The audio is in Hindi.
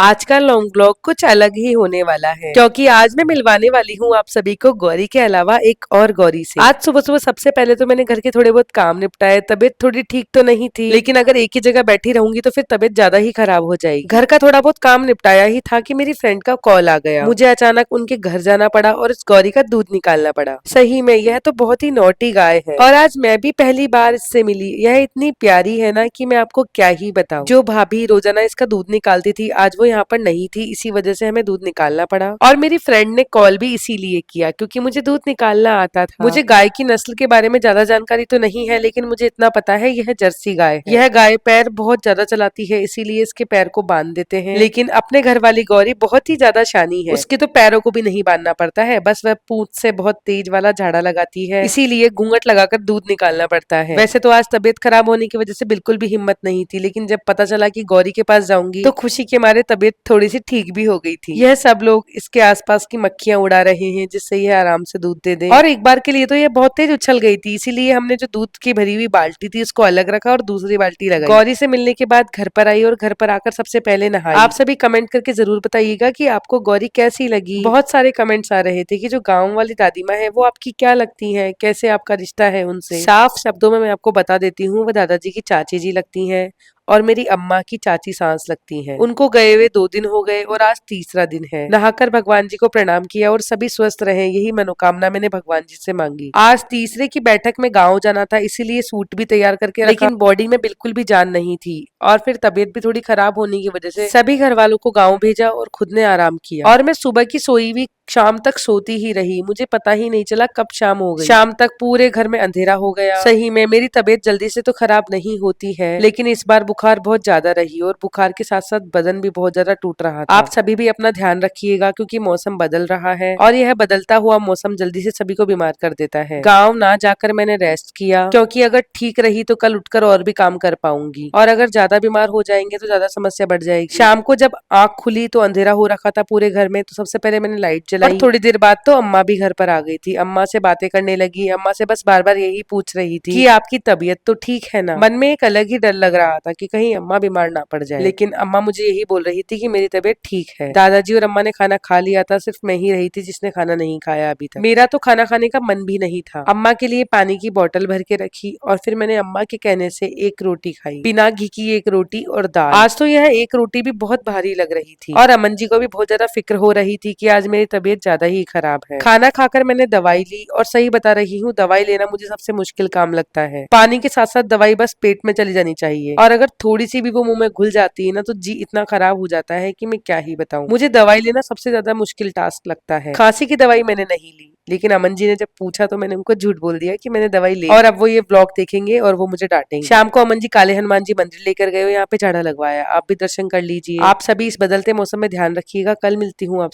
आज का लॉन्ग ब्लॉग कुछ अलग ही होने वाला है क्योंकि आज मैं मिलवाने वाली हूँ आप सभी को गौरी के अलावा एक और गौरी से। आज सुबह सुबह सबसे पहले तो मैंने घर के थोड़े बहुत काम निपटाए। तबीयत थोड़ी ठीक तो नहीं थी, लेकिन अगर एक ही जगह बैठी रहूंगी तो फिर तबीयत ज्यादा ही खराब हो जाएगी। घर का थोड़ा बहुत काम निपटाया ही था कि मेरी फ्रेंड का कॉल आ गया। मुझे अचानक उनके घर जाना पड़ा और इस गौरी का दूध निकालना पड़ा। सही में यह तो बहुत ही नौटी गाय है और आज मैं भी पहली बार इससे मिली। यह इतनी प्यारी है ना कि मैं आपको क्या ही बताऊं। जो भाभी रोजाना इसका दूध निकालती थी आज वो यहाँ पर नहीं थी, इसी वजह से हमें दूध निकालना पड़ा। और मेरी फ्रेंड ने कॉल भी इसीलिए किया क्योंकि मुझे दूध निकालना आता था। मुझे गाय की नस्ल के बारे में ज्यादा जानकारी तो नहीं है, लेकिन मुझे इतना पता है यह जर्सी गाय है। यह गाय पैर बहुत ज्यादा चलाती है, इसीलिए इसके पैर को बांध देते हैं। लेकिन अपने घर वाली गौरी बहुत ही ज्यादा शानी है, उसके तो पैरों को भी नहीं बांधना पड़ता है, बस वह पूंछ से बहुत तेज वाला झाड़ा लगाती है, इसीलिए घूंघट लगाकर दूध निकालना पड़ता है। वैसे तो आज तबीयत खराब होने की वजह से बिल्कुल भी हिम्मत नहीं थी, लेकिन जब पता चला कि गौरी के पास जाऊंगी तो खुशी के मारे तबीयत थोड़ी सी ठीक भी हो गई थी। यह सब लोग इसके आसपास की मक्खियां उड़ा रहे हैं जिससे यह आराम से दूध दे दे। और एक बार के लिए तो यह बहुत तेज उछल गई थी, इसीलिए हमने जो दूध की भरी हुई बाल्टी थी उसको अलग रखा और दूसरी बाल्टी लगाई। गौरी से मिलने के बाद घर पर आई और घर पर आकर सबसे पहले नहाई। आप सभी कमेंट करके जरूर बताइएगा कि आपको गौरी कैसी लगी। बहुत सारे कमेंट्स आ रहे थे कि जो गाँव वाली दादी माँ है वो आपकी क्या लगती है, कैसे आपका रिश्ता है उनसे। साफ शब्दों में मैं आपको बता देती हूँ, वो दादाजी की चाची जी लगती हैं और मेरी अम्मा की चाची सांस लगती हैं। उनको गए हुए 2 दिन हो गए और आज तीसरा दिन है। नहाकर भगवान जी को प्रणाम किया और सभी स्वस्थ रहें यही मनोकामना मैंने भगवान जी से मांगी। आज तीसरे की बैठक में गाँव जाना था, इसीलिए सूट भी तैयार करके रखा, लेकिन बॉडी में बिल्कुल भी जान नहीं थी और फिर तबीयत भी थोड़ी खराब होने की वजह से सभी घर वालों को गाँव भेजा और खुद ने आराम किया। और मैं सुबह की सोई हुई शाम तक सोती ही रही, मुझे पता ही नहीं चला कब शाम हो गई। शाम तक पूरे घर में अंधेरा हो गया। सही में मेरी तबीयत जल्दी से तो खराब नहीं होती है, लेकिन इस बार बुखार बहुत ज्यादा रही और बुखार के साथ साथ बदन भी बहुत ज्यादा टूट रहा था। आप सभी भी अपना ध्यान रखिएगा क्योंकि मौसम बदल रहा है और यह बदलता हुआ मौसम जल्दी से सभी को बीमार कर देता है। गाँव ना जाकर मैंने रेस्ट किया क्योंकि अगर ठीक रही तो कल उठकर और भी काम कर पाऊंगी, और अगर ज्यादा बीमार हो जाएंगे तो ज्यादा समस्या बढ़ जाएगी। शाम को जब आंख खुली तो अंधेरा हो रखा था पूरे घर में, तो सबसे पहले मैंने लाइट जलाई और थोड़ी देर बाद तो अम्मा भी घर पर आ गई थी। अम्मा से बातें करने लगी, अम्मा से बस बार बार यही पूछ रही थी कि आपकी तबीयत तो ठीक है ना। मन में एक अलग ही डर लग रहा था कि कहीं अम्मा बीमार ना पड़ जाए, लेकिन अम्मा मुझे यही बोल रही थी कि मेरी तबीयत ठीक है। दादाजी और अम्मा ने खाना खा लिया था, सिर्फ मैं ही रही थी जिसने खाना नहीं खाया अभी तक। मेरा तो खाना खाने का मन भी नहीं था। अम्मा के लिए पानी की बोतल भर के रखी और फिर मैंने अम्मा के कहने से एक रोटी खाई, बिना घी की एक रोटी और दाल। आज तो यह एक रोटी भी बहुत भारी लग रही थी और अमन जी को भी बहुत ज्यादा फिक्र हो रही थी कि आज मेरी तबीयत ज्यादा ही खराब है। खाना खाकर मैंने दवाई ली और सही बता रही हूँ, दवाई लेना मुझे सबसे मुश्किल काम लगता है। पानी के साथ साथ दवाई बस पेट में चली जानी चाहिए, और अगर थोड़ी सी भी वो मुंह में घुल जाती है ना तो जी इतना खराब हो जाता है कि मैं क्या ही बताऊं। मुझे दवाई लेना सबसे ज्यादा मुश्किल टास्क लगता है। खांसी की दवाई मैंने नहीं ली, लेकिन अमन जी ने जब पूछा तो मैंने उनको झूठ बोल दिया कि मैंने दवाई ली, और अब वो ये व्लॉग देखेंगे और वो मुझे डांटेंगे। शाम को अमन जी काले हनुमान जी मंदिर लेकर गए, यहाँ पे झाड़ा लगवाया, आप भी दर्शन कर लीजिए। आप सभी इस बदलते मौसम में ध्यान रखिएगा। कल मिलती हूँ आपसे।